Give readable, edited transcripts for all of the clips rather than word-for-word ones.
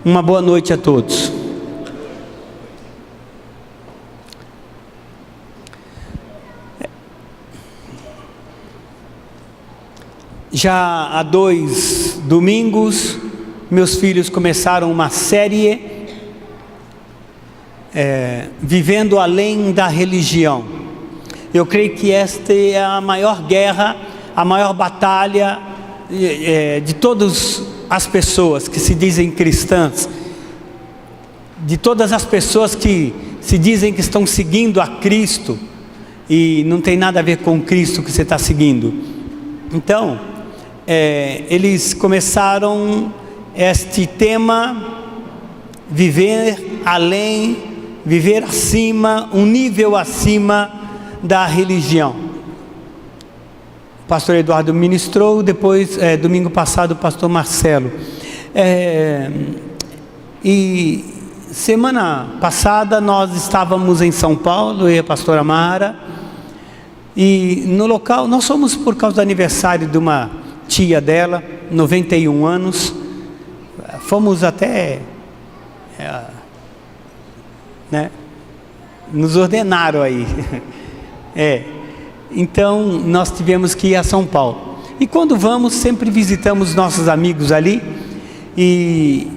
Uma boa noite a todos. Já há 2 domingos, meus filhos começaram uma série Vivendo Além da Religião. Eu creio que esta é a maior guerra, a maior batalha de todas as pessoas que se dizem cristãs, de todas as pessoas que se dizem que estão seguindo a Cristo e não tem nada a ver com Cristo que você está seguindo. Então, eles começaram este tema, viver além, viver acima, um nível acima da religião. O pastor Eduardo ministrou, depois, domingo passado, o pastor Marcelo. E semana passada nós estávamos em São Paulo, eu e a pastora Mara, e no local, nós fomos por causa do aniversário de uma tia dela, 91 anos, fomos até, nos ordenaram aí, então nós tivemos que ir a São Paulo, e quando vamos, sempre visitamos nossos amigos ali, e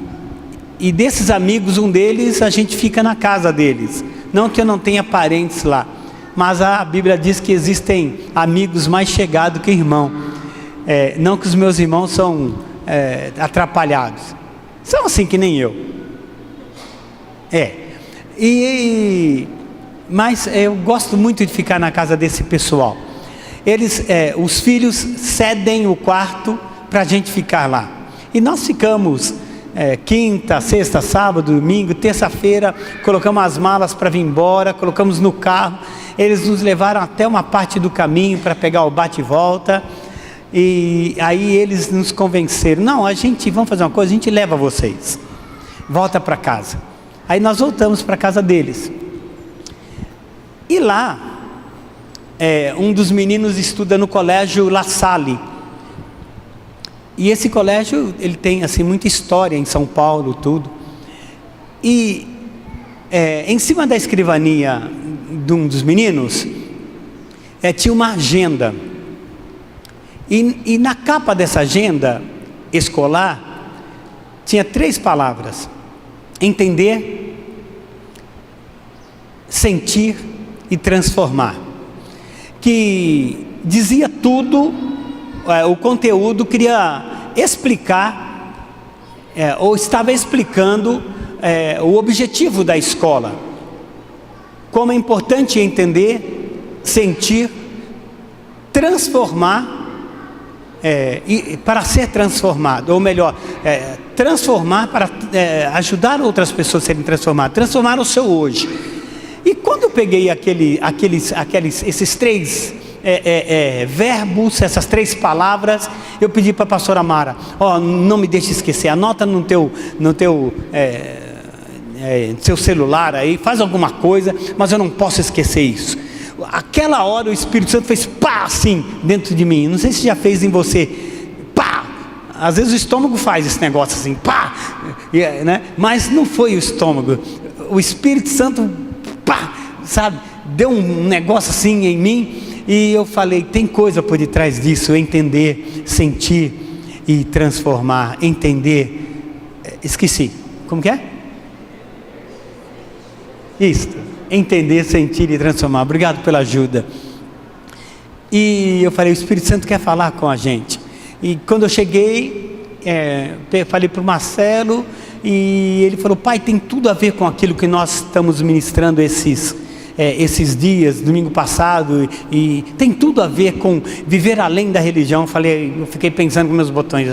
desses amigos, um deles, a gente fica na casa deles, não que eu não tenha parentes lá, mas a Bíblia diz que existem amigos mais chegados que irmão, não que os meus irmãos são atrapalhados, são assim que nem eu, mas eu gosto muito de ficar na casa desse pessoal. Os filhos cedem o quarto para a gente ficar lá, e nós ficamos quinta, sexta, sábado, domingo, terça-feira, colocamos as malas para vir embora, colocamos no carro, eles nos levaram até uma parte do caminho para pegar o bate e volta, e aí eles nos convenceram, vamos fazer uma coisa, a gente leva vocês, volta para casa. Aí nós voltamos para a casa deles, e lá, um dos meninos estuda no colégio La Salle, e esse colégio, ele tem assim muita história em São Paulo, tudo, e em cima da escrivaninha de um dos meninos, tinha uma agenda, e na capa dessa agenda escolar, tinha 3 palavras: entender, sentir e transformar, que dizia tudo. O conteúdo queria explicar, ou estava explicando o objetivo da escola, como é importante entender, sentir, transformar, e para ser transformado, ou melhor, transformar para ajudar outras pessoas a serem transformadas, transformar o seu hoje. E quando eu peguei esses 3 verbos, essas 3 palavras, eu pedi para a pastora Mara, não me deixe esquecer, anota no teu seu celular aí, faz alguma coisa, mas eu não posso esquecer isso. Aquela hora o Espírito Santo fez pá, assim, dentro de mim. Não sei se já fez em você, pá. Às vezes o estômago faz esse negócio assim, pá, mas não foi o estômago, o Espírito Santo, pá, sabe, deu um negócio assim em mim, e eu falei, tem coisa por detrás disso, entender, sentir e transformar. Entender, esqueci, como que é? Isso, entender, sentir e transformar. Obrigado pela ajuda. E eu falei, o Espírito Santo quer falar com a gente. E quando eu cheguei, falei para o Marcelo, e ele falou, pai, tem tudo a ver com aquilo que nós estamos ministrando esses dias, domingo passado, e tem tudo a ver com viver além da religião. Eu fiquei pensando com meus botões,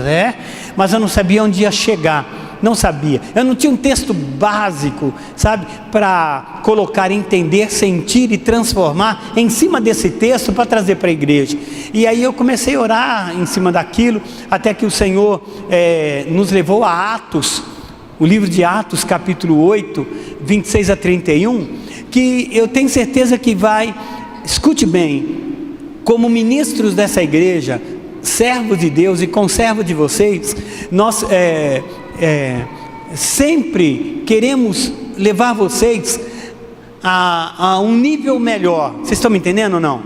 mas eu não sabia onde ia chegar, não sabia, eu não tinha um texto básico, sabe, para colocar, entender, sentir e transformar em cima desse texto para trazer para a igreja. E aí eu comecei a orar em cima daquilo, até que o Senhor nos levou a Atos, o livro de Atos, capítulo 8, 26 a 31, que eu tenho certeza que vai, escute bem, como ministros dessa igreja, servos de Deus e conservo de vocês, nós sempre queremos levar vocês a um nível melhor. Vocês estão me entendendo ou não?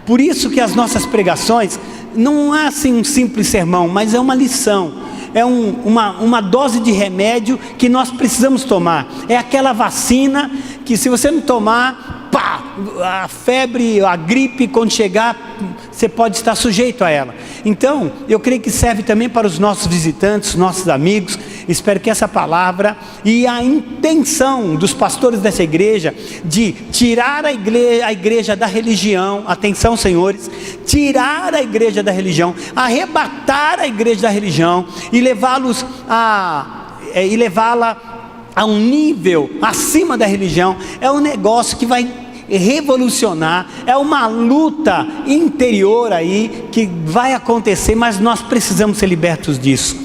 Por isso que as nossas pregações não é assim um simples sermão, mas é uma lição, é uma dose de remédio que nós precisamos tomar. É aquela vacina que, se você não tomar, pá, a febre, a gripe, quando chegar, você pode estar sujeito a ela. Então, eu creio que serve também para os nossos visitantes, nossos amigos. Espero que essa palavra e a intenção dos pastores dessa igreja de tirar a igreja da religião, atenção, senhores, tirar a igreja da religião, arrebatar a igreja da religião e levá-la a um nível acima da religião, é um negócio que vai revolucionar, é uma luta interior aí que vai acontecer, mas nós precisamos ser libertos disso.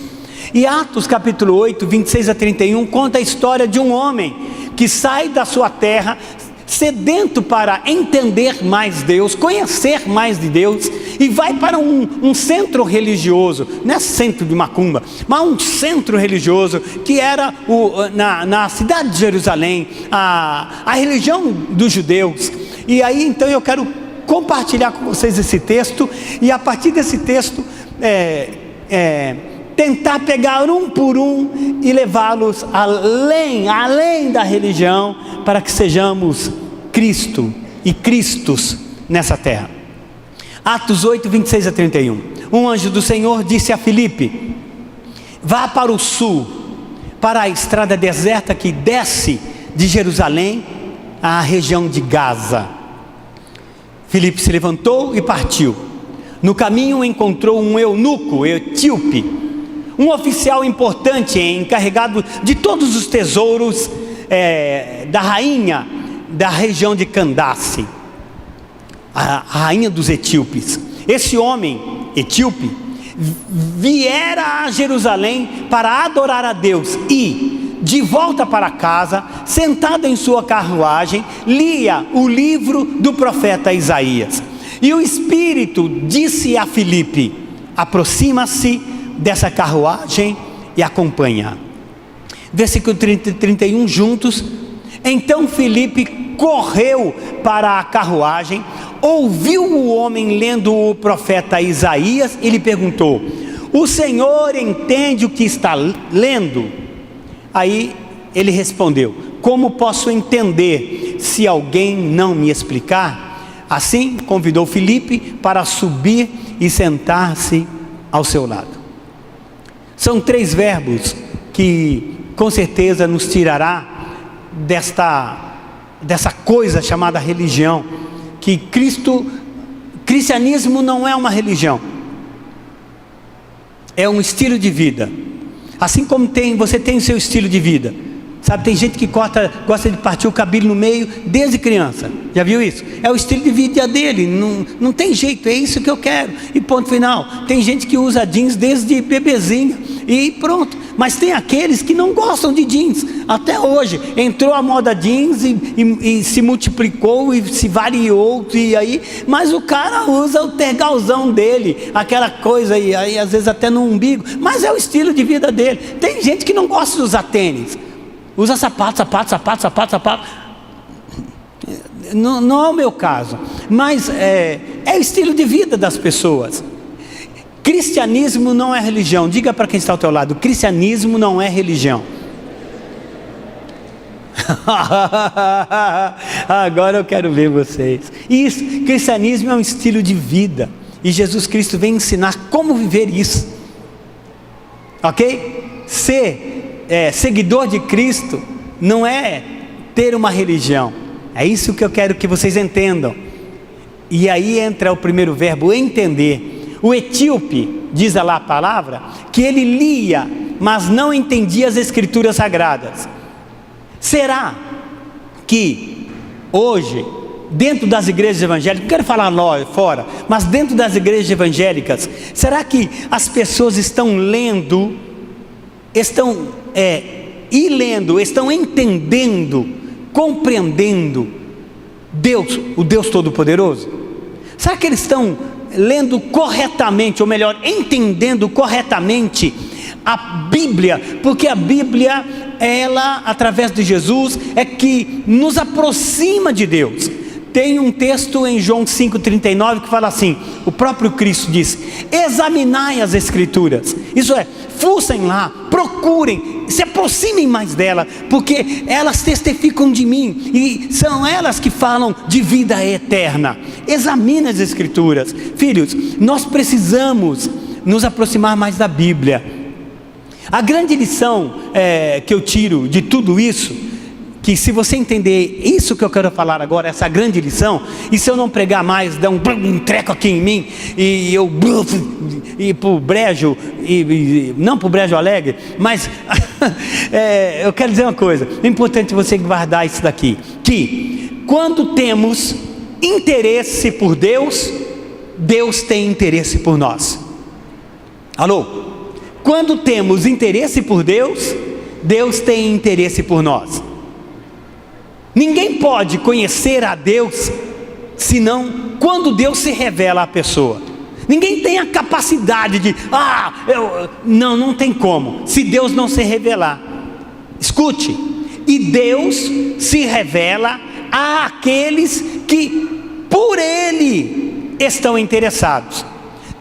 E Atos capítulo 8, 26 a 31, conta a história de um homem que sai da sua terra, sedento para entender mais Deus, conhecer mais de Deus, e vai para um centro religioso, não é centro de macumba, mas um centro religioso, que era na cidade de Jerusalém, a religião dos judeus. E aí então eu quero compartilhar com vocês esse texto, e a partir desse texto tentar pegar um por um e levá-los além da religião, para que sejamos Cristo e Cristos nessa terra. Atos 8, 26 a 31. Um anjo do Senhor disse a Filipe: vá para o sul, para a estrada deserta que desce de Jerusalém à região de Gaza. Filipe se levantou e partiu. No caminho encontrou um eunuco etíope, um oficial importante, encarregado de todos os tesouros da rainha da região de Candace, a rainha dos etíopes. Esse homem etíope viera a Jerusalém para adorar a Deus e, de volta para casa, sentado em sua carruagem, lia o livro do profeta Isaías. E o Espírito disse a Filipe: aproxima-se dessa carruagem e acompanha. Versículo 30 e 31 juntos. Então Filipe correu para a carruagem, ouviu o homem lendo o profeta Isaías e lhe perguntou: o Senhor entende o que está lendo? Aí ele respondeu: como posso entender se alguém não me explicar? Assim convidou Filipe para subir e sentar-se ao seu lado. São 3 verbos que com certeza nos tirará dessa coisa chamada religião, que cristianismo não é uma religião, é um estilo de vida. Assim como você tem o seu estilo de vida, sabe, tem gente que gosta de partir o cabelo no meio desde criança, já viu isso? É o estilo de vida dele, não tem jeito, é isso que eu quero, e ponto final. Tem gente que usa jeans desde bebezinho e pronto. Mas tem aqueles que não gostam de jeans, até hoje. Entrou a moda jeans e se multiplicou e se variou, e aí, mas o cara usa o tergalzão dele, aquela coisa aí às vezes até no umbigo, mas é o estilo de vida dele. Tem gente que não gosta de usar tênis, usa sapato. Não é o meu caso, mas é o estilo de vida das pessoas. Cristianismo não é religião. Diga para quem está ao teu lado: cristianismo não é religião. Agora eu quero ver vocês. Isso, cristianismo é um estilo de vida, e Jesus Cristo vem ensinar como viver isso, ok? Ser seguidor de Cristo não é ter uma religião. É isso que eu quero que vocês entendam. E aí entra o primeiro verbo, entender. O etíope, diz lá a palavra, que ele lia, mas não entendia as escrituras sagradas. Será que hoje, dentro das igrejas evangélicas, não quero falar lá fora, mas dentro das igrejas evangélicas, será que as pessoas estão lendo, estão entendendo, compreendendo Deus, o Deus Todo-Poderoso? Será que eles estão lendo corretamente, ou melhor, entendendo corretamente a Bíblia, porque a Bíblia, ela, através de Jesus, é que nos aproxima de Deus. Tem um texto em João 5,39 que fala assim, o próprio Cristo diz: examinai as Escrituras, isso é, fuçem lá, procurem, se aproximem mais dela, porque elas testificam de mim, e são elas que falam de vida eterna. Examine as Escrituras. Filhos, nós precisamos nos aproximar mais da Bíblia. A grande lição que eu tiro de tudo isso, que se você entender isso que eu quero falar agora, essa grande lição, e se eu não pregar mais, dá um treco aqui em mim, e eu ir para o brejo, não para o brejo alegre, mas eu quero dizer uma coisa, é importante você guardar isso daqui, que quando temos interesse por Deus, Deus tem interesse por nós. Alô? Quando temos interesse por Deus, Deus tem interesse por nós. Ninguém pode conhecer a Deus senão quando Deus se revela à pessoa. Ninguém tem a capacidade de, não tem como, se Deus não se revelar. Escute, e Deus se revela àqueles que por Ele estão interessados.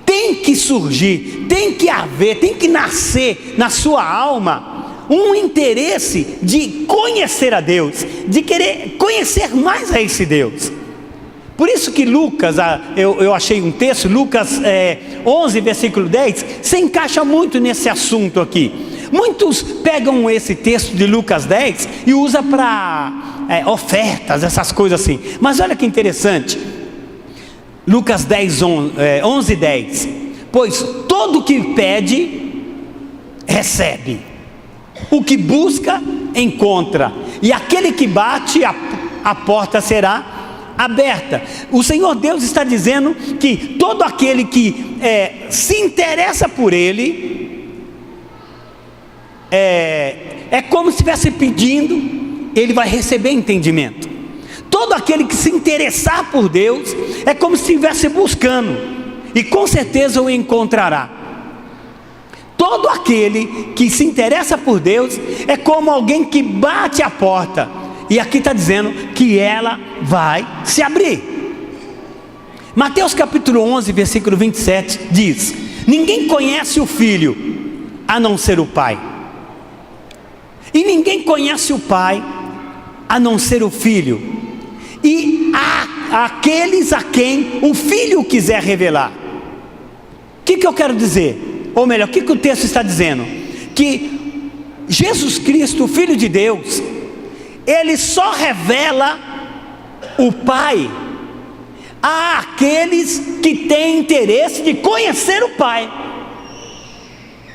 Tem que surgir, tem que haver, tem que nascer na sua alma um interesse de conhecer a Deus, de querer conhecer mais a esse Deus. Por isso que Lucas, eu achei um texto, Lucas 11, versículo 10, se encaixa muito nesse assunto aqui. Muitos pegam esse texto de Lucas 10 e usam para ofertas, essas coisas assim. Mas olha que interessante, Lucas 11, 10. Pois todo o que pede, recebe. O que busca, encontra. E aquele que bate, a porta será aberta. O Senhor Deus está dizendo que todo aquele que se interessa por Ele, é como se estivesse pedindo, ele vai receber entendimento. Todo aquele que se interessar por Deus, é como se estivesse buscando, e com certeza o encontrará. Todo aquele que se interessa por Deus, é como alguém que bate a porta, e aqui está dizendo que ela vai se abrir. Mateus capítulo 11, versículo 27 diz: ninguém conhece o Filho, a não ser o Pai, e ninguém conhece o Pai, a não ser o Filho, e aqueles a quem o Filho quiser revelar. O que eu quero dizer? Ou melhor, o que o texto está dizendo? Que Jesus Cristo, o Filho de Deus, Ele só revela o Pai àqueles que têm interesse de conhecer o Pai.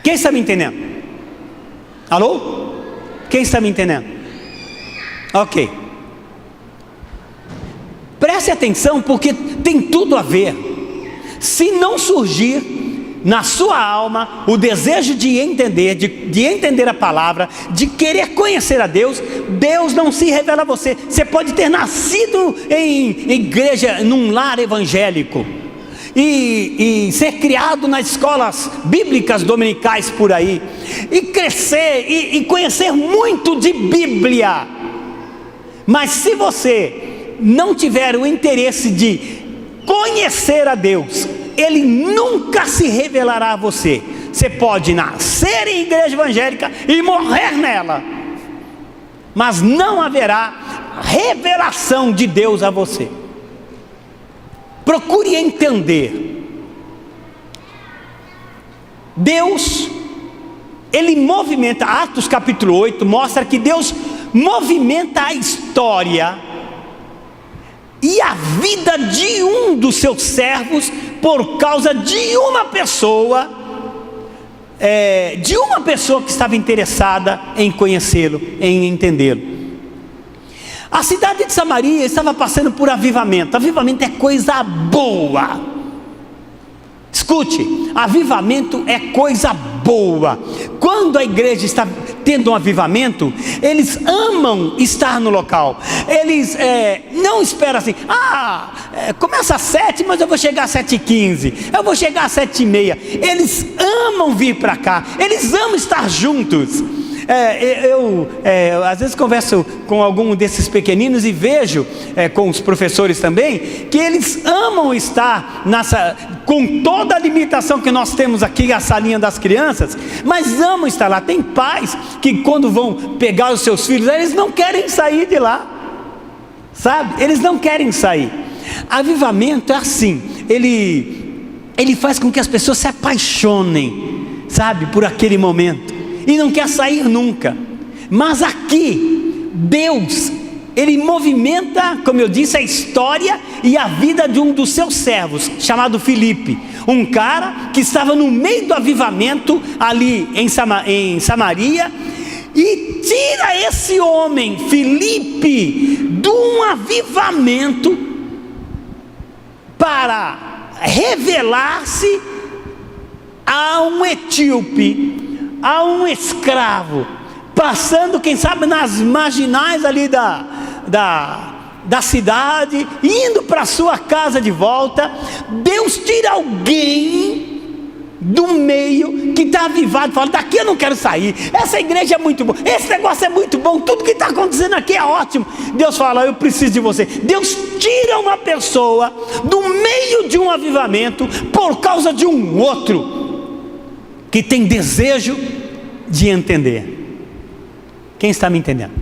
Quem está me entendendo? Alô? Quem está me entendendo? Ok. Preste atenção, porque tem tudo a ver. Se não surgir na sua alma o desejo de entender, de entender a palavra, de querer conhecer a Deus, Deus não se revela a você. Você pode ter nascido em igreja, num lar evangélico, e ser criado nas escolas bíblicas dominicais por aí, e crescer e conhecer muito de Bíblia, mas se você não tiver o interesse de conhecer a Deus, Ele nunca se revelará a você. Você pode nascer em igreja evangélica e morrer nela, mas não haverá revelação de Deus a você. Procure entender. Deus, Ele movimenta, Atos capítulo 8 mostra que Deus movimenta a história e a vida de um dos seus servos por causa de uma pessoa, que estava interessada em conhecê-lo, em entendê-lo. A cidade de Samaria estava passando por avivamento. Avivamento é coisa boa. Escute, avivamento é coisa boa. Quando a igreja tendo um avivamento, eles amam estar no local. Eles não esperam assim, começa às 7, mas eu vou chegar às 7h15, eu vou chegar às 7h30. Eles amam vir para cá, eles amam estar juntos. Eu às vezes converso com algum desses pequeninos e vejo, com os professores também, que eles amam estar com toda a limitação que nós temos aqui, a salinha das crianças, mas amam estar lá. Tem pais que quando vão pegar os seus filhos, eles não querem sair de lá, sabe? Eles não querem sair. Avivamento é assim, ele faz com que as pessoas se apaixonem, sabe, por aquele momento, e não quer sair nunca. Mas aqui, Deus, Ele movimenta, como eu disse, a história e a vida de um dos seus servos, chamado Filipe, um cara que estava no meio do avivamento, ali em Samaria, e tira esse homem, Filipe, de um avivamento, para revelar-se a um etíope, a um escravo, passando, quem sabe, nas marginais ali da cidade, indo para sua casa de volta. Deus tira alguém do meio que está avivado, fala: daqui eu não quero sair, essa igreja é muito boa, esse negócio é muito bom, tudo que está acontecendo aqui é ótimo. Deus fala: eu preciso de você. Deus tira uma pessoa do meio de um avivamento por causa de um outro que tem desejo de entender. Quem está me entendendo?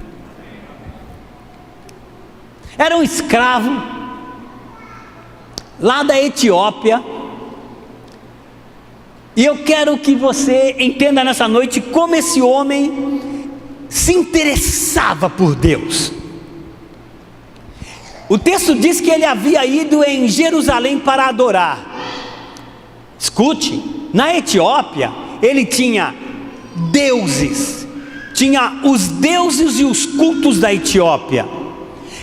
Era um escravo lá da Etiópia, e eu quero que você entenda nessa noite como esse homem se interessava por Deus. O texto diz que ele havia ido em Jerusalém para adorar. Escute, na Etiópia ele tinha deuses, tinha os deuses e os cultos da Etiópia.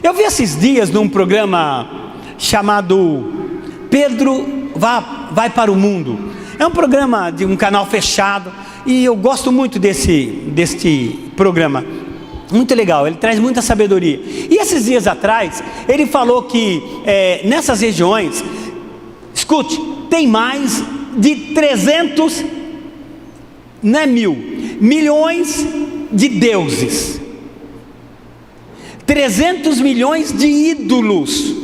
Eu vi esses dias num programa chamado Pedro vai para o Mundo. É um programa de um canal fechado, e eu gosto muito deste programa. Muito legal, ele traz muita sabedoria. E esses dias atrás ele falou que nessas regiões, escute, tem mais de 300, não é milhões de deuses, 300 milhões de ídolos.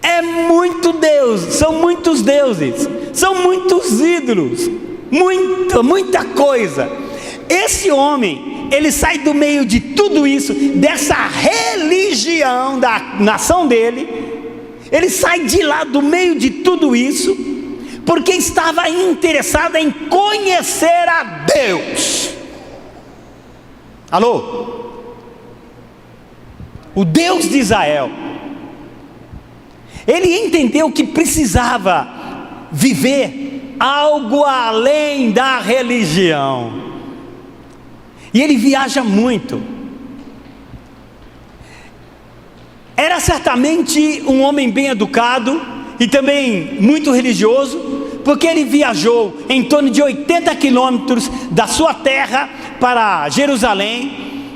É muito Deus, são muitos deuses, são muitos ídolos, muita coisa. Esse homem, ele sai do meio de tudo isso, dessa religião da nação dele, ele sai de lá do meio de tudo isso, porque estava interessado em conhecer a Deus. Alô? O Deus de Israel. Ele entendeu que precisava viver algo além da religião, e ele viaja muito. Era certamente um homem bem educado e também muito religioso, porque ele viajou em torno de 80 quilômetros da sua terra para Jerusalém,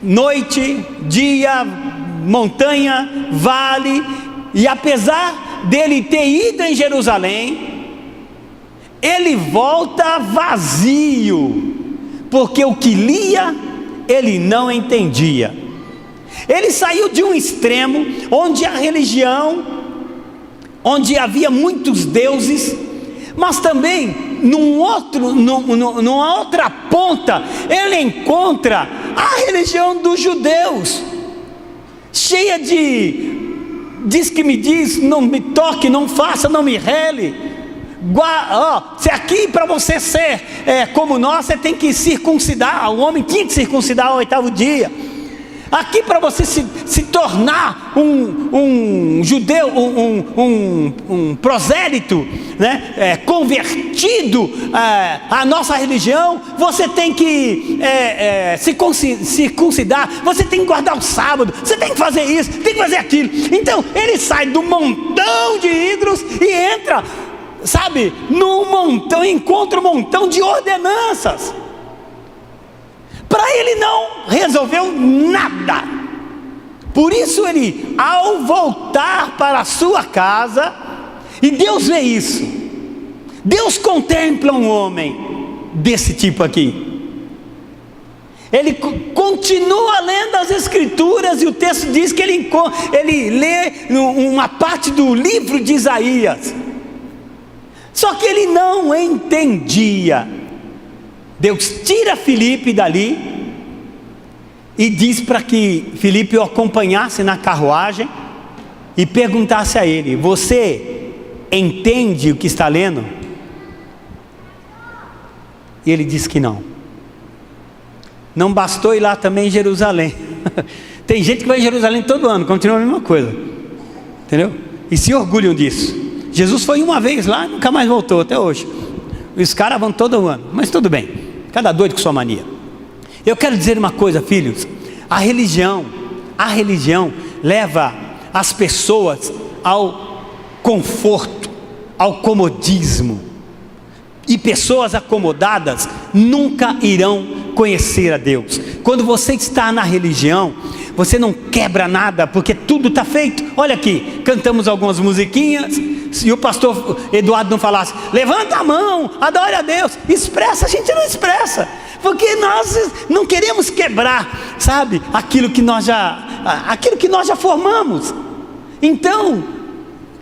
noite, dia, montanha, vale. E apesar dele ter ido em Jerusalém, ele volta vazio, porque o que lia, ele não entendia. Ele saiu de um extremo, onde a religião, onde havia muitos deuses, mas também numa outra ponta, ele encontra a religião dos judeus, cheia de diz que me diz, não me toque, não faça, não me rele. Se aqui para você ser como nós, você tem que circuncidar. O homem tinha que circuncidar ao 8º dia. Aqui para você se tornar um judeu, um prosélito, né, convertido à nossa religião, você tem que se circuncidar, você tem que guardar o sábado, você tem que fazer isso, tem que fazer aquilo. Então ele sai do montão de ídolos e entra, sabe, num montão, encontra um montão de ordenanças. Mas ele não resolveu nada. Por isso ele, ao voltar para a sua casa, e Deus vê isso, Deus contempla um homem desse tipo aqui. Ele continua lendo as Escrituras, e o texto diz que ele lê uma parte do livro de Isaías. Só que ele não entendia. Deus tira Filipe dali e diz para que Filipe o acompanhasse na carruagem e perguntasse a ele: você entende o que está lendo? E ele disse que não. Não bastou ir lá também em Jerusalém. Tem gente que vai em Jerusalém todo ano, continua a mesma coisa, entendeu? E se orgulham disso. Jesus foi uma vez lá e nunca mais voltou até hoje. Os caras vão todo ano, mas tudo bem, cada doido com sua mania. Eu quero dizer uma coisa, filhos: a religião leva as pessoas ao conforto, ao comodismo, e pessoas acomodadas nunca irão conhecer a Deus. Quando você está na religião, você não quebra nada, porque tudo está feito. Olha aqui, cantamos algumas musiquinhas. Se o pastor Eduardo não falasse, levanta a mão, adore a Deus, expressa, a gente não expressa, porque nós não queremos quebrar, sabe, aquilo que nós já formamos. Então,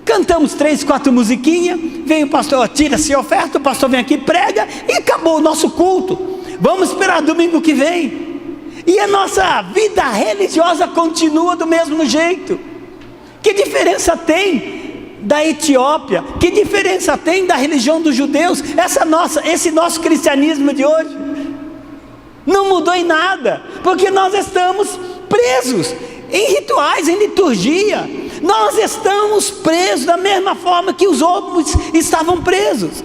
cantamos 3, 4 musiquinhas, vem o pastor, tira-se a oferta, o pastor vem aqui, prega, e acabou o nosso culto. Vamos esperar domingo que vem, e a nossa vida religiosa continua do mesmo jeito. Que diferença tem da Etiópia? Que diferença tem da religião dos judeus? Esse nosso cristianismo de hoje não mudou em nada, porque nós estamos presos em rituais, em liturgia. Nós estamos presos da mesma forma que os outros estavam presos.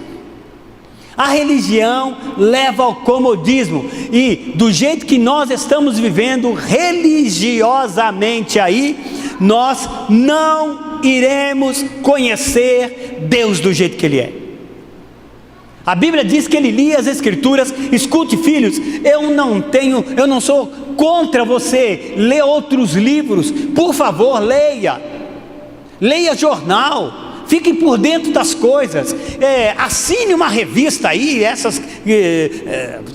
A religião leva ao comodismo, e do jeito que nós estamos vivendo religiosamente aí, nós não iremos conhecer Deus do jeito que Ele é. A Bíblia diz que ele lia as Escrituras. Escute, filhos, eu não sou contra você ler outros livros. Por favor, leia jornal, fique por dentro das coisas, assine uma revista aí,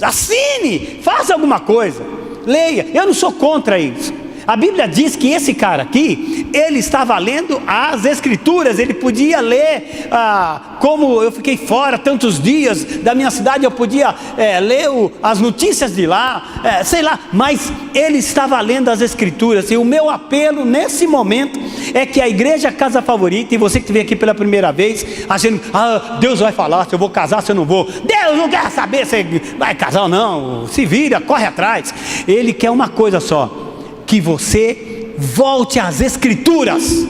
assine, faça alguma coisa, leia. Eu não sou contra isso. A Bíblia diz que esse cara aqui, ele estava lendo as Escrituras. Ele podia ler, como eu fiquei fora tantos dias da minha cidade, eu podia ler as notícias de lá, sei lá, mas ele estava lendo as Escrituras. E o meu apelo nesse momento é que a igreja Casa Favorita, e você que veio aqui pela primeira vez, achando, Deus vai falar se eu vou casar, se eu não vou. Deus não quer saber se vai casar ou não, se vira, corre atrás. Ele quer uma coisa só: que você volte às Escrituras.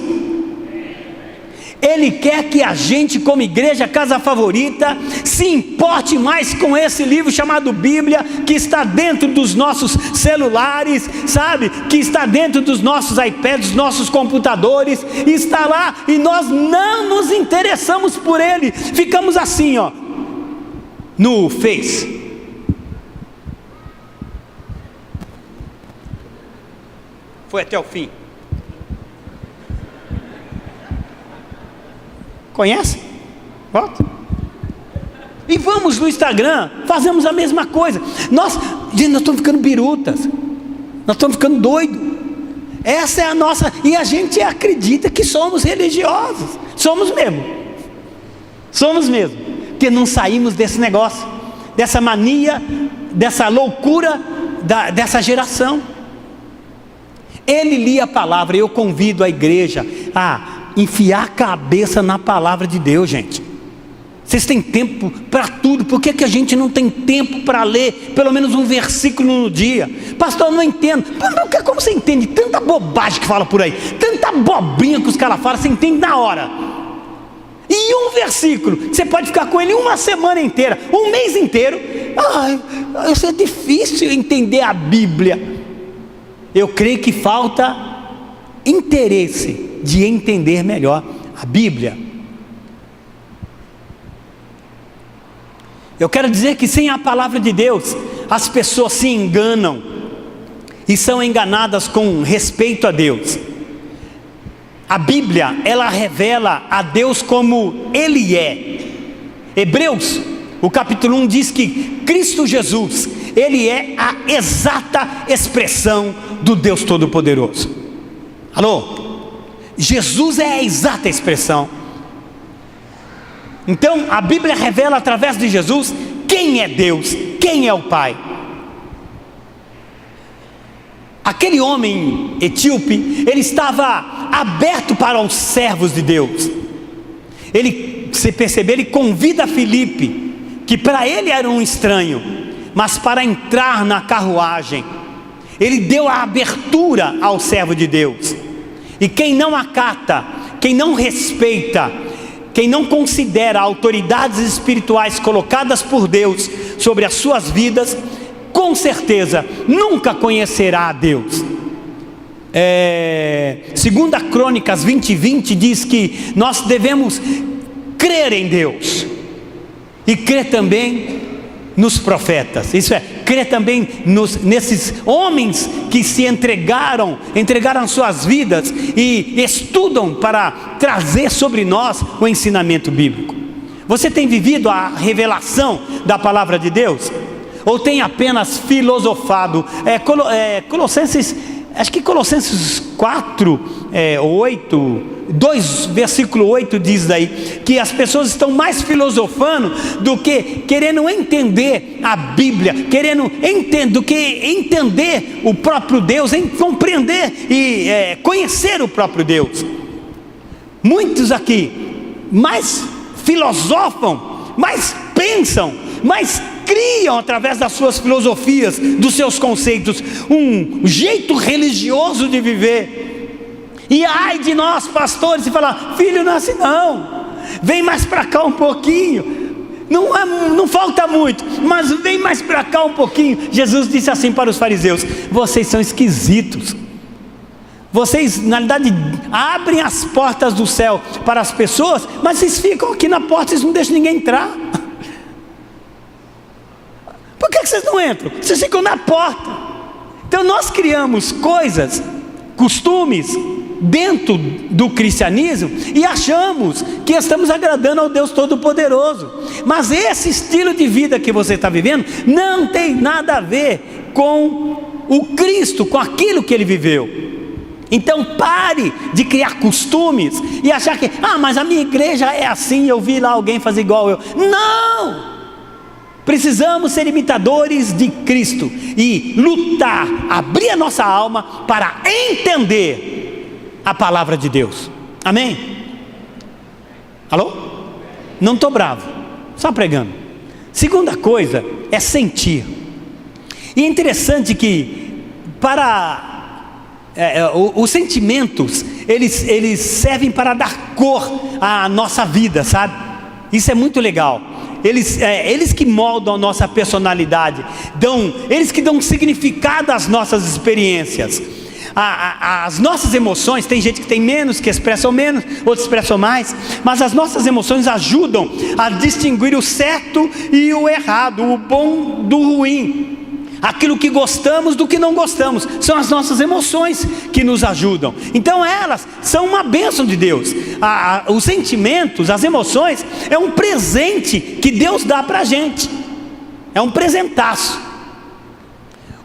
Ele quer que a gente, como igreja Casa Favorita, se importe mais com esse livro chamado Bíblia, que está dentro dos nossos celulares, sabe, que está dentro dos nossos iPads, dos nossos computadores, está lá, e nós não nos interessamos por ele. Ficamos assim, no Face. Foi até o fim. Conhece? Volta. E vamos no Instagram, fazemos a mesma coisa. Nós estamos ficando birutas, nós estamos ficando doidos. Essa é a nossa, e a gente acredita que somos religiosos. Somos mesmo, porque não saímos desse negócio, dessa mania, dessa loucura dessa geração. Ele lia a palavra. Eu convido a igreja a enfiar a cabeça na palavra de Deus, gente. Vocês têm tempo para tudo, por que a gente não tem tempo para ler pelo menos um versículo no dia? Pastor, eu não entendo. Como você entende tanta bobagem que fala por aí, tanta bobrinha que os caras falam, você entende na hora. E um versículo, você pode ficar com ele uma semana inteira, um mês inteiro. Isso é difícil entender a Bíblia. Eu creio que falta interesse de entender melhor a Bíblia. Eu quero dizer que sem a palavra de Deus, as pessoas se enganam. e são enganadas com respeito a Deus. A Bíblia, ela revela a Deus como Ele é. Hebreus, o capítulo 1 diz que Cristo Jesus, Ele é a exata expressão do Deus Todo-Poderoso. Alô? Jesus é a exata expressão. Então a Bíblia revela através de Jesus quem é Deus, quem é o Pai. Aquele homem etíope, ele estava aberto para os servos de Deus. Ele, você percebeu, ele convida Filipe, que para ele era um estranho, mas para entrar na carruagem, ele deu a abertura ao servo de Deus. E quem não acata, quem não respeita, quem não considera autoridades espirituais colocadas por Deus sobre as suas vidas, com certeza nunca conhecerá a Deus. Segunda Crônicas 20:20 diz que nós devemos crer em Deus e crer também nos profetas. Isso é, crer também nesses homens que se entregaram suas vidas e estudam para trazer sobre nós o ensinamento bíblico. Você tem vivido a revelação da palavra de Deus? Ou tem apenas filosofado? Colossenses 2 versículo 8 diz daí que as pessoas estão mais filosofando do que querendo entender a Bíblia, do que entender o próprio Deus, compreender e conhecer o próprio Deus. Muitos aqui mais filosofam, mais pensam, mais criam através das suas filosofias, dos seus conceitos, um jeito religioso de viver. E ai de nós pastores, se falar, filho, não é assim não, vem mais para cá um pouquinho, não falta muito, mas vem mais para cá um pouquinho. Jesus disse assim para os fariseus: vocês são esquisitos, vocês na verdade abrem as portas do céu para as pessoas, mas vocês ficam aqui na porta, vocês não deixam ninguém entrar. Por que vocês não entram? Vocês ficam na porta. Então nós criamos coisas, costumes dentro do cristianismo e achamos que estamos agradando ao Deus Todo-Poderoso, mas esse estilo de vida que você está vivendo não tem nada a ver com o Cristo, com aquilo que Ele viveu. Então pare de criar costumes e achar que, mas a minha igreja é assim, eu vi lá alguém fazer igual eu. Não! Precisamos ser imitadores de Cristo e lutar, abrir a nossa alma para entender a palavra de Deus. Amém? Alô? Não estou bravo, só pregando. Segunda coisa é sentir. E é interessante que os sentimentos eles servem para dar cor à nossa vida, sabe? Isso é muito legal. Eles que moldam a nossa personalidade, eles que dão significado às nossas experiências. As nossas emoções, tem gente que tem menos, que expressam menos, outros expressam mais, mas as nossas emoções ajudam a distinguir o certo e o errado, o bom do ruim, aquilo que gostamos do que não gostamos. São as nossas emoções que nos ajudam. Então elas são uma bênção de Deus. Os sentimentos, as emoções, é um presente que Deus dá para a gente, é um presentaço.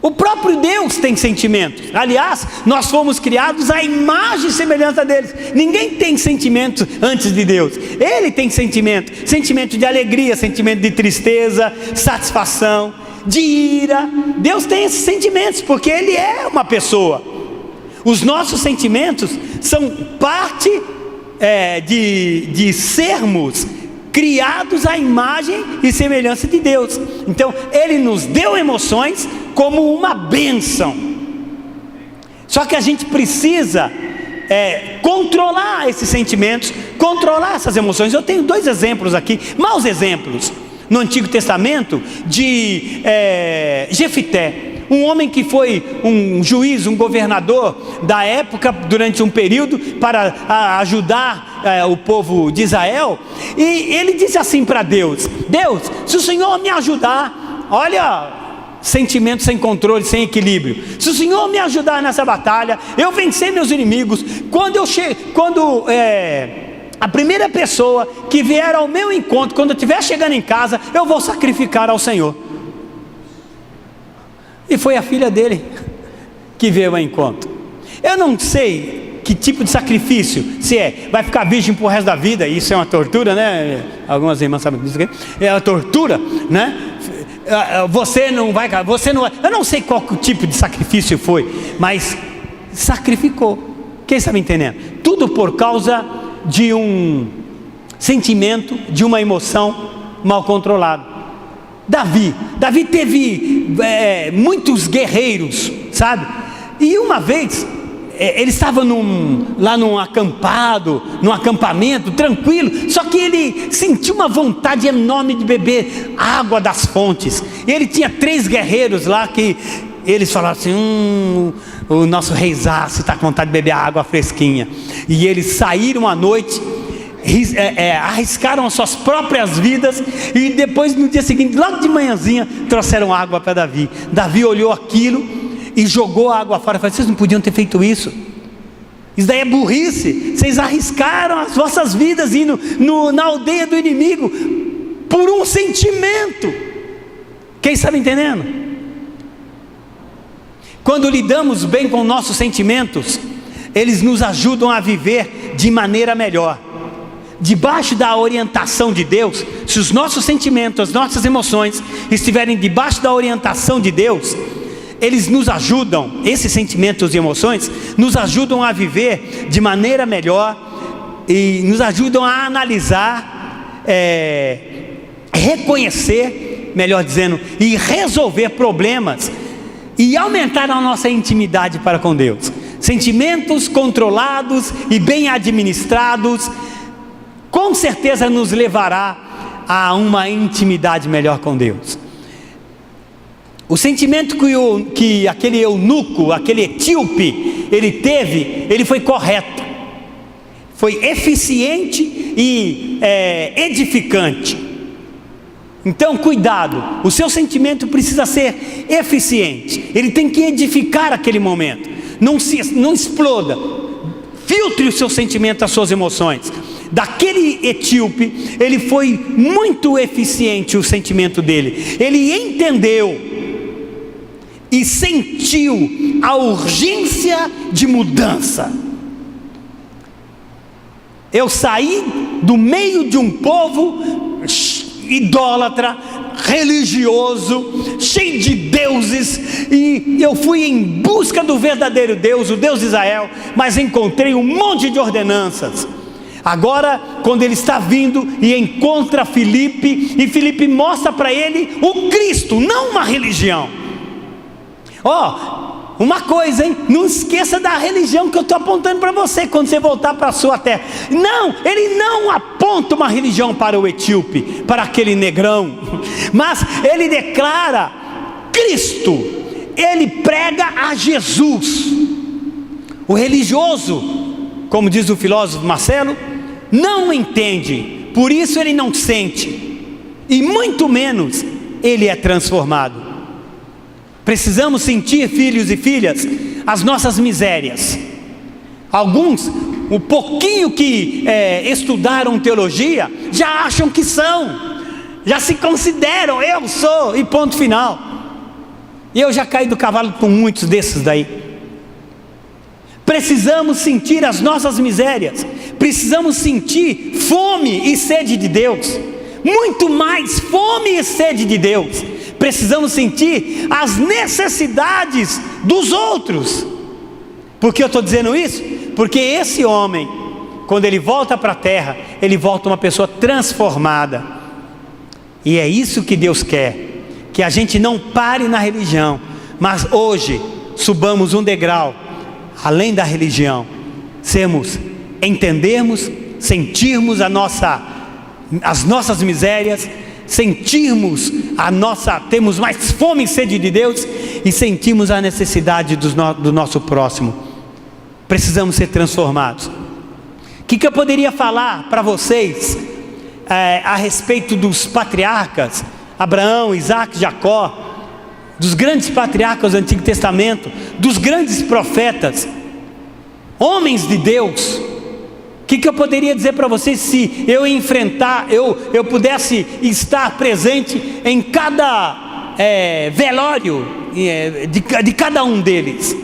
O próprio Deus tem sentimentos. Aliás, nós fomos criados à imagem e semelhança deles. Ninguém tem sentimento antes de Deus. Ele tem sentimento de alegria, sentimento de tristeza, satisfação, de ira. Deus tem esses sentimentos porque Ele é uma pessoa. Os nossos sentimentos são parte de sermos criados à imagem e semelhança de Deus. Então Ele nos deu emoções como uma bênção. Só que a gente precisa controlar esses sentimentos, controlar essas emoções. Eu tenho 2 exemplos aqui, maus exemplos, no Antigo Testamento, de Jefité, um homem que foi um juiz, um governador da época, durante um período, para ajudar o povo de Israel. E ele disse assim para Deus: Deus, se o Senhor me ajudar, olha, sentimentos sem controle, sem equilíbrio. Se o Senhor me ajudar nessa batalha, eu vencer meus inimigos. A primeira pessoa que vier ao meu encontro, quando eu estiver chegando em casa, eu vou sacrificar ao Senhor. E foi a filha dele que veio ao encontro. Eu não sei que tipo de sacrifício, se vai ficar virgem pro resto da vida, isso é uma tortura, né? Algumas irmãs sabem disso aqui. É uma tortura, né? Você não vai, eu não sei qual tipo de sacrifício foi, mas sacrificou. Quem está me entendendo? Tudo por causa de um sentimento, de uma emoção mal controlada. Davi teve muitos guerreiros, sabe? E uma vez ele estava lá num acampamento, tranquilo, só que ele sentiu uma vontade enorme de beber água das fontes. E ele tinha 3 guerreiros lá que eles falaram assim: o nosso reisaço está com vontade de beber água fresquinha. E eles saíram à noite, arriscaram as suas próprias vidas, e depois no dia seguinte, logo de manhãzinha, trouxeram água para Davi. Davi olhou aquilo e jogou a água fora e falou: vocês não podiam ter feito isso, isso daí é burrice, vocês arriscaram as vossas vidas indo na aldeia do inimigo, por um sentimento. Quem está me entendendo? Quando lidamos bem com nossos sentimentos, eles nos ajudam a viver de maneira melhor, debaixo da orientação de Deus. Se os nossos sentimentos, as nossas emoções estiverem debaixo da orientação de Deus, eles nos ajudam, esses sentimentos e emoções nos ajudam a viver de maneira melhor, e nos ajudam a analisar, reconhecer, melhor dizendo, e resolver problemas, e aumentar a nossa intimidade para com Deus. Sentimentos controlados e bem administrados com certeza nos levará a uma intimidade melhor com Deus. O sentimento que aquele eunuco, aquele etíope, ele teve, ele foi correto, foi eficiente e edificante. Então cuidado, o seu sentimento precisa ser eficiente, ele tem que edificar aquele momento, não exploda. Filtre o seu sentimento, as suas emoções. Daquele etíope, ele foi muito eficiente, o sentimento dele. Ele entendeu e sentiu a urgência de mudança. Eu saí do meio de um povo idólatra, religioso, cheio de deuses, e eu fui em busca do verdadeiro Deus, o Deus de Israel, mas encontrei um monte de ordenanças. Agora, quando ele está vindo e encontra Filipe, e Filipe mostra para ele o Cristo, não uma religião. Uma coisa, hein? Não esqueça da religião que eu estou apontando para você quando você voltar para a sua terra. Não, ele não aponta uma religião para o etíope, para aquele negrão, mas ele declara Cristo, ele prega a Jesus. O religioso, como diz o filósofo Marcelo, não entende, por isso ele não sente, e muito menos ele é transformado. Precisamos sentir, filhos e filhas, as nossas misérias. Alguns, o pouquinho que estudaram teologia, já acham que são, já se consideram, eu sou, e ponto final. E eu já caí do cavalo com muitos desses daí. Precisamos sentir as nossas misérias, precisamos sentir fome e sede de Deus, muito mais fome e sede de Deus. Precisamos sentir as necessidades dos outros. Por que eu estou dizendo isso? Porque esse homem, quando ele volta para a terra, ele volta uma pessoa transformada. E é isso que Deus quer, que a gente não pare na religião, mas hoje subamos um degrau além da religião, entendermos, sentirmos as nossas misérias, sentirmos temos mais fome e sede de Deus, e sentimos a necessidade do nosso próximo. Precisamos ser transformados. O que eu poderia falar para vocês a respeito dos patriarcas, Abraão, Isaac, Jacó, dos grandes patriarcas do Antigo Testamento, dos grandes profetas, homens de Deus. O que eu poderia dizer para vocês se eu enfrentar, eu pudesse estar presente em cada velório de cada um deles?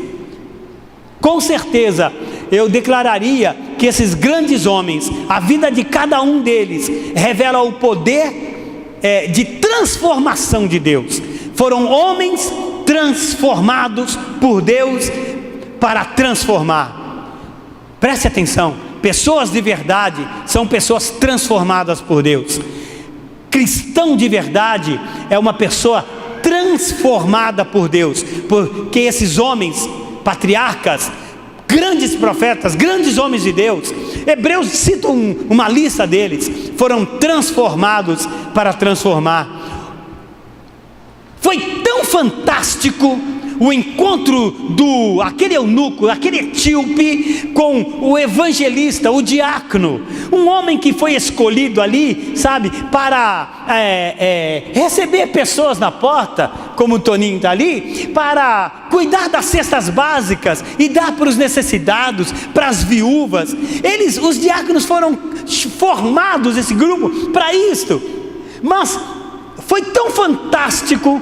Com certeza eu declararia que esses grandes homens, a vida de cada um deles revela o poder de transformação de Deus. Foram homens transformados por Deus para transformar. Preste atenção, pessoas de verdade são pessoas transformadas por Deus. Cristão de verdade é uma pessoa transformada por Deus, porque esses homens, patriarcas, grandes profetas, grandes homens de Deus, Hebreus cita uma lista deles, foram transformados para transformar. Foi tão fantástico o encontro aquele eunuco, aquele etíope, com o evangelista, o diácono, um homem que foi escolhido ali, sabe, para receber pessoas na porta, como o Toninho está ali, para cuidar das cestas básicas e dar para os necessitados, para as viúvas. Os diáconos foram formados, esse grupo, para isto. Mas foi tão fantástico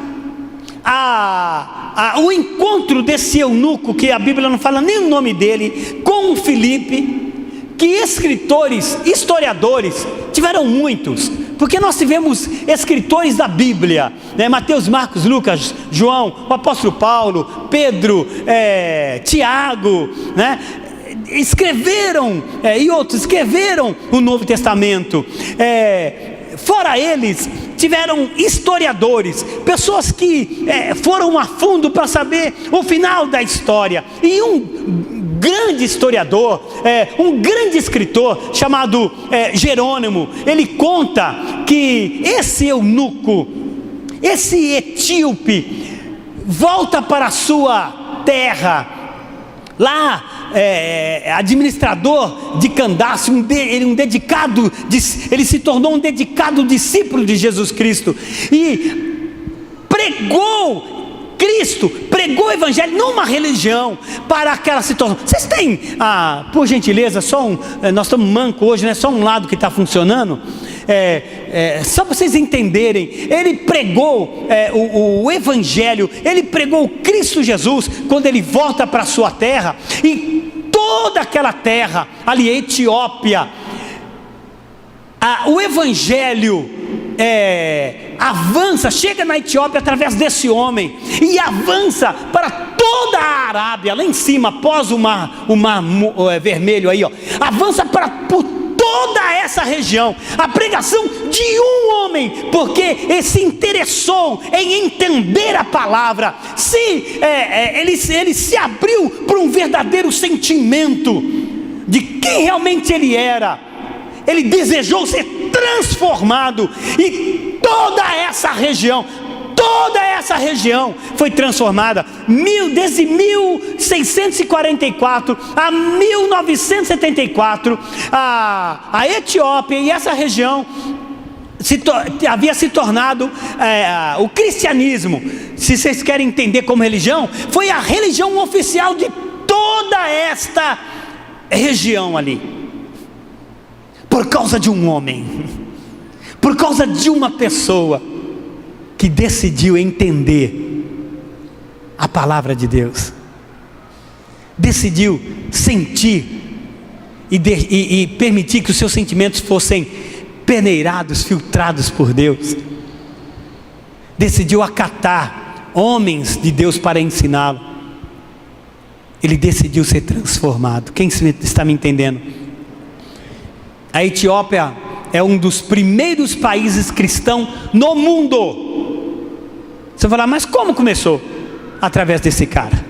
o encontro desse eunuco, que a Bíblia não fala nem o nome dele, com Filipe, que escritores, historiadores, tiveram muitos, porque nós tivemos escritores da Bíblia, né? Mateus, Marcos, Lucas, João, o apóstolo Paulo, Pedro, Tiago, né? Escreveram, e outros escreveram o Novo Testamento. Fora eles, tiveram historiadores, pessoas que foram a fundo para saber o final da história. E um grande historiador, um grande escritor chamado Jerônimo, ele conta que esse eunuco, esse etíope, volta para a sua terra, lá administrador de Candace, ele se tornou um dedicado discípulo de Jesus Cristo, e pregou Cristo, pregou o Evangelho, não uma religião, para aquela situação. Vocês têm, por gentileza, nós estamos mancos hoje, né? Só um lado que está funcionando, só para vocês entenderem. Ele pregou o Evangelho, ele pregou Cristo Jesus, quando ele volta para a sua terra, e toda aquela terra, ali Etiópia, o Evangelho avança, chega na Etiópia através desse homem, e avança para toda a Arábia, lá em cima, após o mar vermelho aí, avança por toda essa região, a pregação de um homem, porque ele se interessou em entender a palavra, ele se abriu para um verdadeiro sentimento de quem realmente ele era. Ele desejou ser transformado, e toda essa região foi transformada. Desde 1644 a 1974, a Etiópia e essa região havia se tornado o cristianismo, se vocês querem entender como religião, foi a religião oficial de toda esta região ali. Por causa de um homem, por causa de uma pessoa que decidiu entender a palavra de Deus, decidiu sentir e permitir que os seus sentimentos fossem peneirados, filtrados por Deus, decidiu acatar homens de Deus para ensiná-lo. Ele decidiu ser transformado. Quem está me entendendo? A Etiópia é um dos primeiros países cristãos no mundo. Você vai falar, mas como começou? Através desse cara.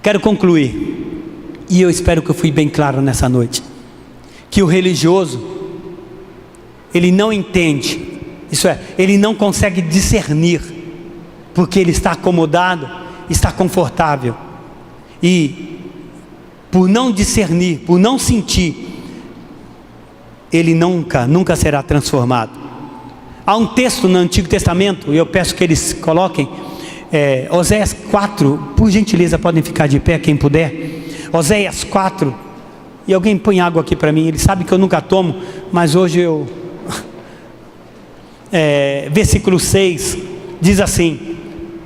Quero concluir, e eu espero que eu fui bem claro nessa noite, que o religioso, ele não entende, ele não consegue discernir, porque ele está acomodado, está confortável, e por não discernir, por não sentir, ele nunca será transformado. Há um texto no Antigo Testamento, e eu peço que eles coloquem, Oséias 4, por gentileza podem ficar de pé quem puder. Oséias 4, e alguém põe água aqui para mim, ele sabe que eu nunca tomo, mas hoje eu... versículo 6, diz assim: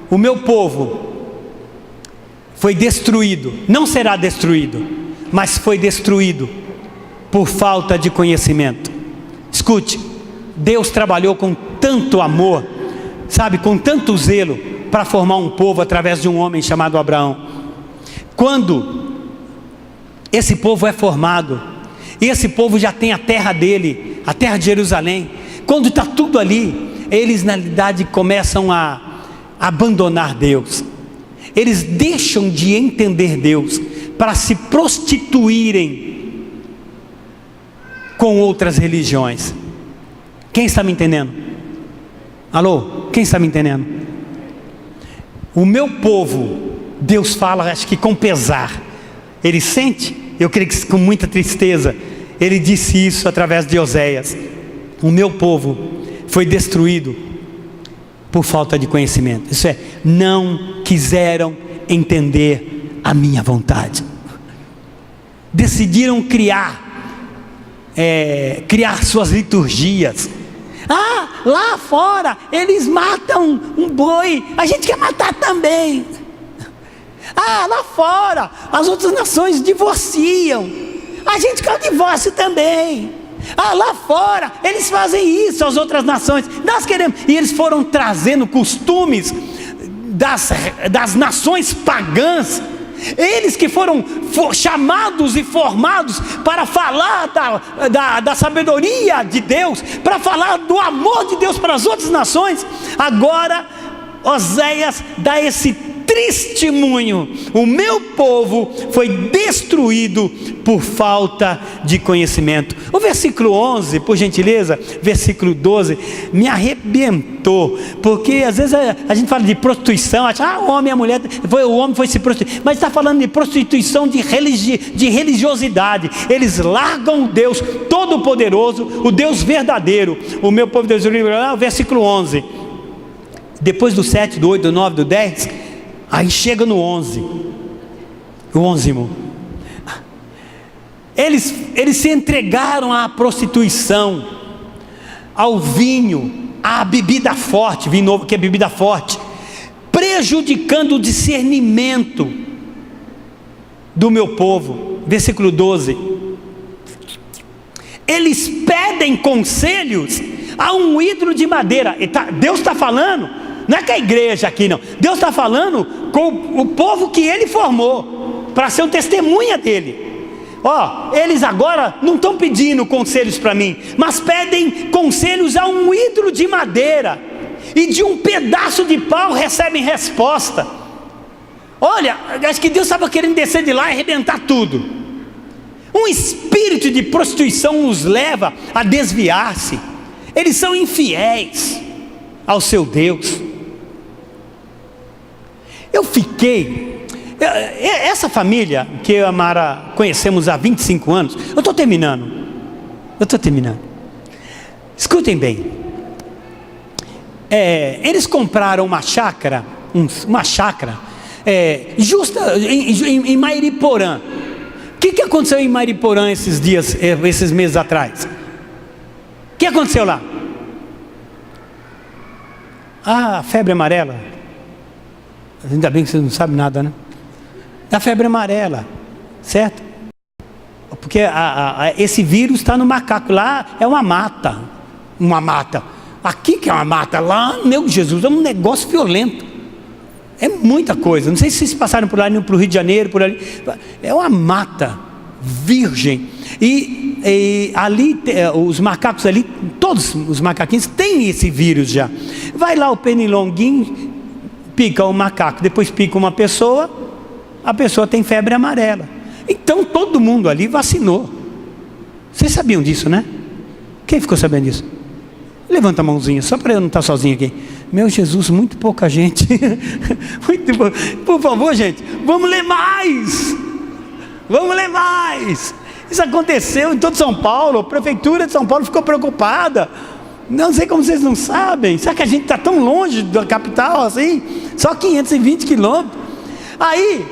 o meu povo foi destruído, não será destruído, mas foi destruído por falta de conhecimento. Escute, Deus trabalhou com tanto amor, sabe, com tanto zelo, para formar um povo através de um homem chamado Abraão. Quando esse povo é formado, e esse povo já tem a terra dele, a terra de Jerusalém, quando está tudo ali, eles na realidade começam a abandonar Deus, eles deixam de entender Deus, para se prostituírem com outras religiões. Quem está me entendendo? Alô? Quem está me entendendo? O meu povo, Deus fala, acho que com pesar, ele sente, eu creio que com muita tristeza, ele disse isso através de Oséias: o meu povo foi destruído por falta de conhecimento. Isso é, não quiseram entender a minha vontade. Decidiram criar suas liturgias. Lá fora eles matam um boi, a gente quer matar também. Lá fora as outras nações divorciam, a gente quer o divórcio também. Lá fora eles fazem isso, as outras nações, nós queremos. E eles foram trazendo costumes das nações pagãs, eles que foram chamados e formados para falar da sabedoria de Deus, para falar do amor de Deus para as outras nações. Agora Oséias dá esse testemunho: o meu povo foi destruído por falta de conhecimento. O versículo 11, por gentileza, versículo 12, me arrebentou, porque às vezes a gente fala de prostituição, acha, o homem e a mulher, o homem foi se prostituir, mas está falando de prostituição de religiosidade. Eles largam o Deus Todo-Poderoso, o Deus verdadeiro. O meu povo Deus, versículo 11, depois do 7, do 8, do 9, do 10, aí chega no 11, o 11º. Eles se entregaram à prostituição, ao vinho, à bebida forte, vinho novo que é bebida forte, prejudicando o discernimento do meu povo. Versículo 12, eles pedem conselhos a um ídolo de madeira. Deus está falando, não é com a igreja aqui não, Deus está falando com o povo que Ele formou, para ser um testemunha dEle. Eles agora não estão pedindo conselhos para mim, mas pedem conselhos a um ídolo de madeira, e de um pedaço de pau recebem resposta. Olha, acho que Deus estava querendo descer de lá e arrebentar tudo. Um espírito de prostituição os leva a desviar-se. Eles são infiéis ao seu Deus. Eu fiquei... Essa família que eu e a Mara conhecemos há 25 anos, eu estou terminando. Escutem bem. Eles compraram uma chácara, justa em Mairiporã. O que aconteceu em Mairiporã esses meses atrás? O que aconteceu lá? A febre amarela. Ainda bem que você não sabe nada, né? A febre amarela, certo? Porque esse vírus está no macaco. Lá é uma mata. Aqui que é uma mata, lá, meu Jesus, é um negócio violento. É muita coisa. Não sei se vocês passaram por lá, indo para o Rio de Janeiro, por ali. É uma mata virgem. E ali, os macacos ali, todos os macaquinhos têm esse vírus já. Vai lá o pernilonguinho, pica o macaco, depois pica uma pessoa, a pessoa tem febre amarela. Então todo mundo ali vacinou. Vocês sabiam disso, né? Quem ficou sabendo disso? Levanta a mãozinha, só para eu não estar sozinho aqui. Meu Jesus, muito pouca gente. Por favor, gente, vamos ler mais. Isso aconteceu em todo São Paulo. A prefeitura de São Paulo ficou preocupada. Não sei como vocês não sabem. Será que a gente está tão longe da capital assim? Só 520 quilômetros. Aí,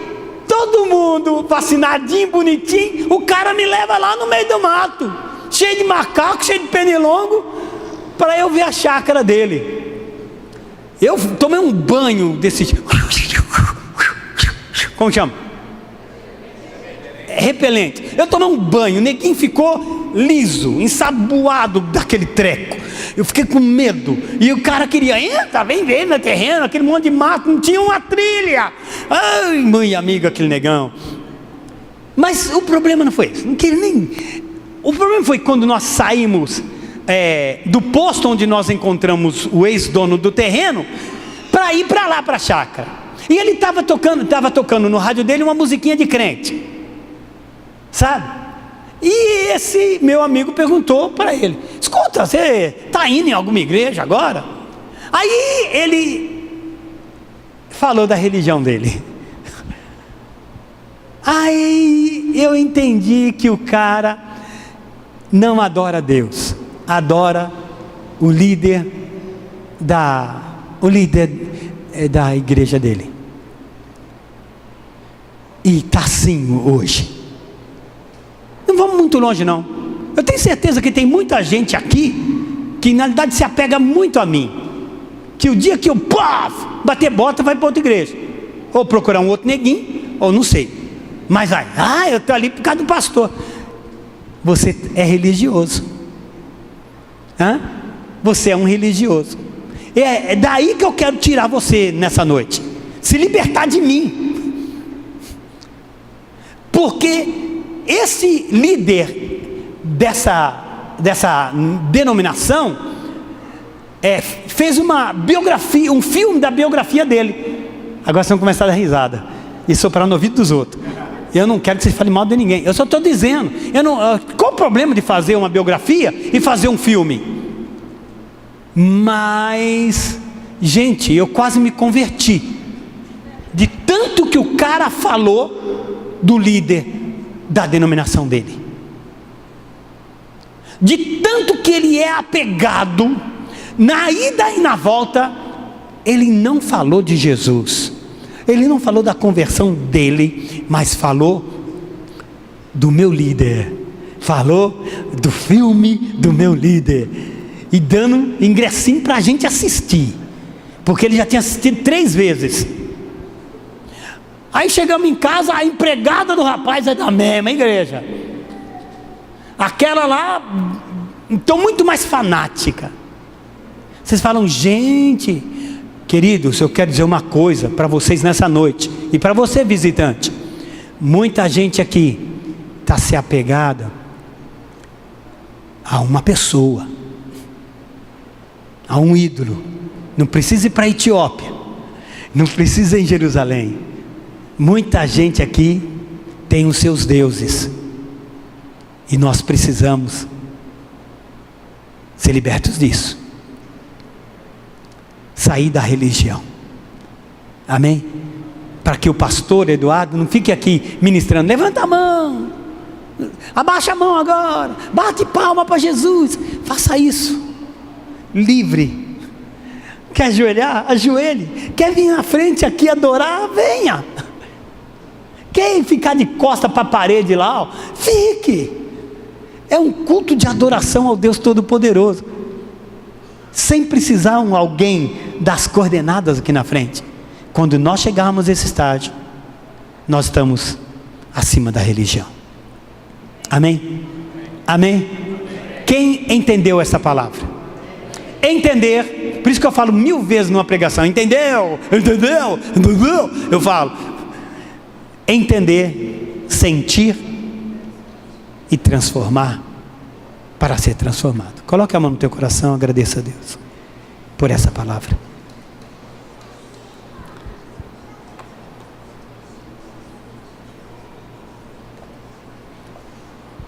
todo mundo vacinadinho, bonitinho. O cara me leva lá no meio do mato, cheio de macaco, cheio de pernilongo, para eu ver a chácara dele. Eu tomei um banho desse... Como chama? Repelente. Eu tomei um banho, o neguinho ficou liso, ensaboado daquele treco. Eu fiquei com medo. E o cara queria, entra, vem ver no terreno, aquele monte de mato, não tinha uma trilha. Ai, mãe amiga, aquele negão. Mas o problema não foi esse. Não queria nem... O problema foi quando nós saímos do posto onde nós encontramos o ex-dono do terreno, para ir para lá, para a chácara. E ele estava tocando no rádio dele uma musiquinha de crente, sabe? E esse meu amigo perguntou para ele: escuta, você está indo em alguma igreja agora? Aí ele falou da religião dele. Aí eu entendi que o cara não adora Deus, adora o líder da igreja dele. E está assim hoje. Não vamos muito longe não. Eu tenho certeza que tem muita gente aqui que na verdade se apega muito a mim, que o dia que eu bater bota vai para outra igreja, ou procurar um outro neguinho, ou não sei, mas vai, eu estou ali por causa do pastor. Você é religioso. Você é um religioso. É daí que eu quero tirar você nessa noite, se libertar de mim, porque esse líder dessa denominação fez uma biografia, um filme da biografia dele. Agora vocês vão começar a dar risada e soprar no ouvido dos outros. Eu não quero que vocês falem mal de ninguém, eu só estou dizendo, qual o problema de fazer uma biografia e fazer um filme? Mas, gente, eu quase me converti, de tanto que o cara falou do líder da denominação dele, de tanto que ele é apegado. Na ida e na volta, ele não falou de Jesus, ele não falou da conversão dele, mas falou do meu líder, falou do filme do meu líder, e dando ingressinho para a gente assistir, porque ele já tinha assistido 3 vezes. Aí chegamos em casa, a empregada do rapaz é da mesma igreja, aquela lá, então muito mais fanática. Vocês falam, gente, queridos, eu quero dizer uma coisa para vocês nessa noite, e para você visitante, muita gente aqui está se apegada a uma pessoa, a um ídolo. Não precisa ir para a Etiópia, não precisa ir em Jerusalém. Muita gente aqui tem os seus deuses, e nós precisamos ser libertos disso, sair da religião, amém? Para que o pastor Eduardo não fique aqui ministrando, levanta a mão, abaixa a mão agora, bate palma para Jesus. Faça isso, livre. Quer ajoelhar? Ajoelhe. Quer vir na frente aqui adorar? Venha. Quer ficar de costa para a parede lá? Fique. É um culto de adoração ao Deus Todo-Poderoso, sem precisar alguém das coordenadas aqui na frente. Quando nós chegarmos a esse estágio, nós estamos acima da religião. Amém? Amém? Quem entendeu essa palavra? Entender, por isso que eu falo 1000 vezes numa pregação, entendeu? Entendeu? Entendeu? Eu falo, entender, sentir e transformar para ser transformado. Coloque a mão no teu coração, agradeça a Deus por essa palavra.